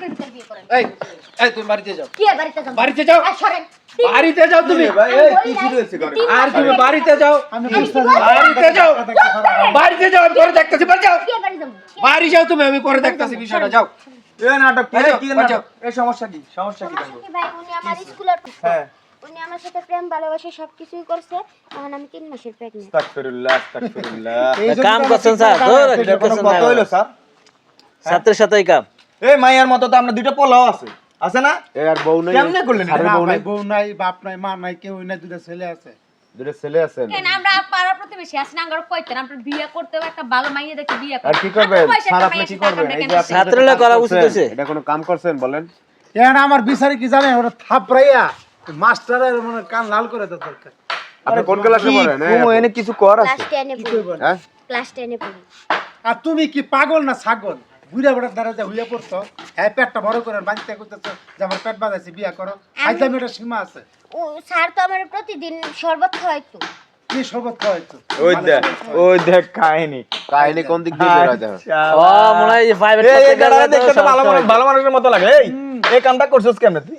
মাসের ভিতর বিয়ে করেন। এই এই তুমি বাড়িতে যাও। কি আর বাড়িতে যাও? বাড়িতে যাও। আর সরেন। বাড়িতে যাও তুমি। ভাই এই কি শুরু হয়েছে ঘরে? আর তুমি বাড়িতে যাও। আমি বুঝতে বাড়িতে যাও। বাড়িতে যাও, আমি পরে দেখতেছি। বাড়ি যাও। কি আর বাড়ি যাবো? বাড়ি যাও তুমি, আমি পরে দেখতেছি বিষয়টা। যাও। এই নাটক কি বাঁচাও, কি বাঁচাও। নাটক? এই সমস্যা কি? সমস্যা কি সমস্যা দেখো? কি ভাই, উনি আমার স্কুলের হ্যাঁ। উনি আমার সাথে প্রেম ভালোবাসা সবকিছুই করছে। এখন আমি 3 মাসের প্রেগন্যান্ট। আস্তাগফিরুল্লাহ আস্তাগফিরুল্লাহ। কাম করছেন স্যার এটা কোনো কথা হইলো স্যার? ছাত্রের সাথেই কাম এই মাইয়ার মতো তো আমরা দুইটা পোলাও আছে আছে না? এই আর বউ নাই, কেমনে করলেন এটা? বউ নাই, বাপ নাই, মা নাই, কেউ নাই, দুটো ছেলে আছে। দুটো ছেলে আছেন। কেন আমরা পাড়া প্রতিবেশী আছি না, আমরা কইতেন আমরা বিয়ে করতে হবে, একটা ভালো মাইয়া দেখে বিয়ে আর কি করবেন আপনার পয়সা স্যার, একটা আপনি মাইয়া কি সাথে করবেন? টাকা এই যে দেখেন। আপনি ছাত্ররা যেটা করা কাজ উচিত করছেন, হয়েছে। এটা কোনো কাম করছেন বলেন? এখন আমার বিচারে কি জানে, ওরা থাপড়াইয়া মাস্টারের মানে কান লাল করে দেওয়া দরকার। আপনি কোন ক্লাসে পড়েন? কুমো এনে কিছু কর আছে? ক্লাস 10 এ কি পড়ি। কইবেন? হ্যাঁ, ক্লাস 10 এ পড়ি। আর তুমি কি পাগল না ছাগল? বুড়া বুড়ার দ্বারা যা হইয়া পড়ছো, হ্যাঁ পেটটা বড় করে বাঁচতে করতেছো যে আমার পেট বাঁধাইছে, বিয়া করো। আইতাম এটা সীমা আছে। ও স্যার তো আমার প্রতিদিন শরবত খাওয়াইতো। কি শরবত খাওয়াইছো? ওই দেখ কাহিনী। কাহিনী কোন দিক দিয়ে বের হয় দেখো। ও মনে হয় প্রাইভেট এই এই গাড়া দেখতে তো ভালো মানুষের মতো লাগে। এই কামটা করছস কেমনে তুই?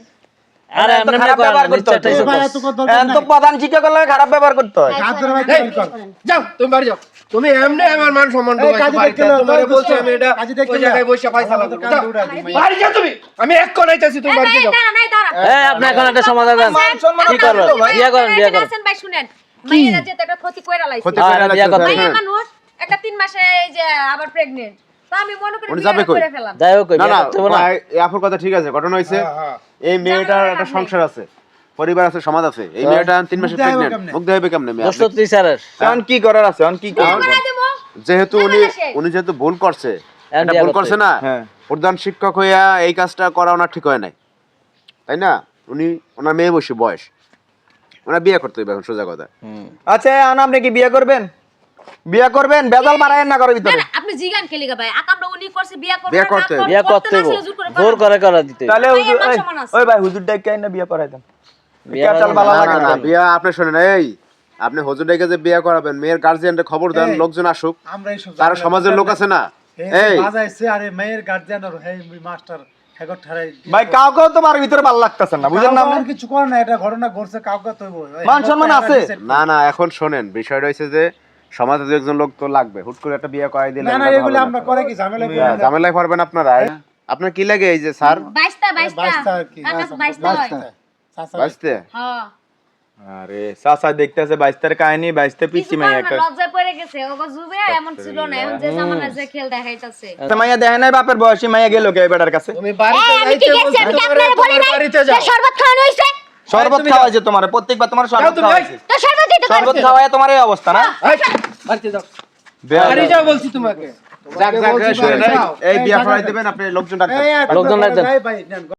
আরে এত এমনি খারাপ করেন ব্যবহার করতে হয়। নিশ্চয়ই এ ভাই, টাইসো এত কথা দরকার এত নাই। প্রধান শিক্ষক হলে খারাপ ব্যবহার করতে হয়। হাত ধরে বাইতে বের কর। যাও, তুমি বাড়ি যাও। তুমি এমনি আমার মান সম্মান এই ডুবাইছো কাজী বাড়িতে। দেখতে তোমারে লও, বলছি আমি এটা কাজী দেখতে ওই জায়গায় বসে পয়সালা আমাদের করব। কান যাও। দৌড়াবি, মাইয়া। বাড়ি যাও তুমি। আমি এক কোণাইতেছি, তুমি বাড়িতে যাও। দাঁড়া নাই দাঁড়া এই আপনি এখন একটা সমাধান দেন মান সম্মান কি করবেন? তো ভাই। বিয়ে করেন বিয়ে করেন আছেন ভাই শুনেন, মাইয়ারা যে একটা ক্ষতি কইরা লাইছে। ক্ষতি হ্যাঁ, করে বিয়ে করতে রাখছেন। মাইয়া মানুষ একটা 3 মাসে এই যে আবার প্রেগন্যান্ট, তো আমি মনে করি উনি বিয়ে যাবে কই? করে ফেলাম। যাই হোক না বিয়ে না, করতে হবে না এই আপুর কথা ঠিক আছে। ঘটনা হইছে হ্যাঁ, হ্যাঁ। এই মেয়েটার একটা সংসার আছে, পরিবার আছে, সমাজ আছে। এই মেয়েটা 3 মাসের মুখ দেখাইবে প্রেগন্যান্ট, কেমনে? মুখ দেখাইবে কেমনে মেয়ে? দোষ তো টিচারের এখন কি করার আছে? এখন কি করব? করে দেবো। যেহেতু উনি বাংলাদেশে। উনি যেহেতু ভুল করছে, এটা বিয়ে ভুল করতে করছে না, হ্যাঁ। প্রধান শিক্ষক হইয়া এই কাজটা করা ওনার ঠিক হয় নাই, তাই না? উনি ওনার মেয়ে বসে বয়স, ওনার বিয়ে করতে হবে এখন, সোজা কথা। আচ্ছা এখন আপনি কি বিয়ে করবেন? বিয়ে করবেন? বেজাল মারায়েন না ঘরের না, ভিতরে। না, আপনি জিগান কে লিগা ভাই? আকামরা উনি করছে বিয়ে করবে বিয়ে না, করতে হবে। বিয়ে করতে না হবে ছিল, জোর করে জোর করে করা দিতে হবে। তাহলে মাইয়ের মান ওই সম্মান আছে। ওই ভাই হুজুর ডাইকে আইনা বিয়ে করাই দেন। বিয়ে কেচাল করা ভালো না, লাগে না, না। না, বিয়া আপনি শোনেন, এই আপনি হুজুর ডেকে যে বিয়ে করাবেন, মেয়ের গার্জিয়ানরে খবর দেন, এই, লোকজন আসুক, আমরা এইসব তারা জানি না। সমাজের লোক আছে না। এই বাজাইছে আরে মেয়ের গার্জিয়ান আর হেই মাস্টার হেগর ঠারাই। ভাই কাউকেও তোমার ভিতরে ভালো লাগতেছে না, বুঝেন না আপনি? আমার কিছু করে না, এটা ঘটনা ঘটছে, কাউকে তো মান সম্মান আছে? না না, এখন শোনেন, বিষয়টা হইছে যে সমাজে দু একজন লোক তো লাগবে, হুট করে একটা বিয়ে করাই দিলে না না, এগুলো আমরা করে কি ঝামেলা করি না। ঝামেলায় পড়বেন আপনারা। আপনার কি লাগে এই যে স্যার 22টা বাইশটা আর কি। 22টা হয়। চাচা, বাঁচতে? হ্যাঁ। আরে চাচা দেখতেছে 22টার কাহিনী, 22টা পিছি কিছু মাইয়া করে না, একটা। লজ্জায় পড়ে গেছে। ওগো যুবে এমন ছিল না, এখন যে জামানা যে খেল দেখাইতাছে। আচ্ছা, মাইয়া দেখে নাই বাপের বয়সী মাইয়া গেল কে বেটার কাছে? তুমি বাড়িতে এই, আমি কি যাইতে গেছি? আমি কি বলছি, আপনারে তোমার বলি নাই বাড়িতে যে যাও। শরবত খাওয়ানো হইছে? শরবত তুমি খাওয়াইছে তোমারে, প্রত্যেকবার তোমার যাও শরবত তুমি, খাওয়াইছে। তো শরবত দিতে শরবত কইছে। খাওয়ায় তোমার এই অবস্থা না? এই, বাড়িতে যাও। বেয়াদব। বাড়ি যাও বলছি তোমাকে। যাক যাক, বলছি শোনেন, বাড়ি এই- যাও। এই বিয়ে এই, করাই যাও, দেবেন, আপনি লোকজন ডাকবেন। এই, লোকজন তোমরা একদম- যাই ভাই, নেন।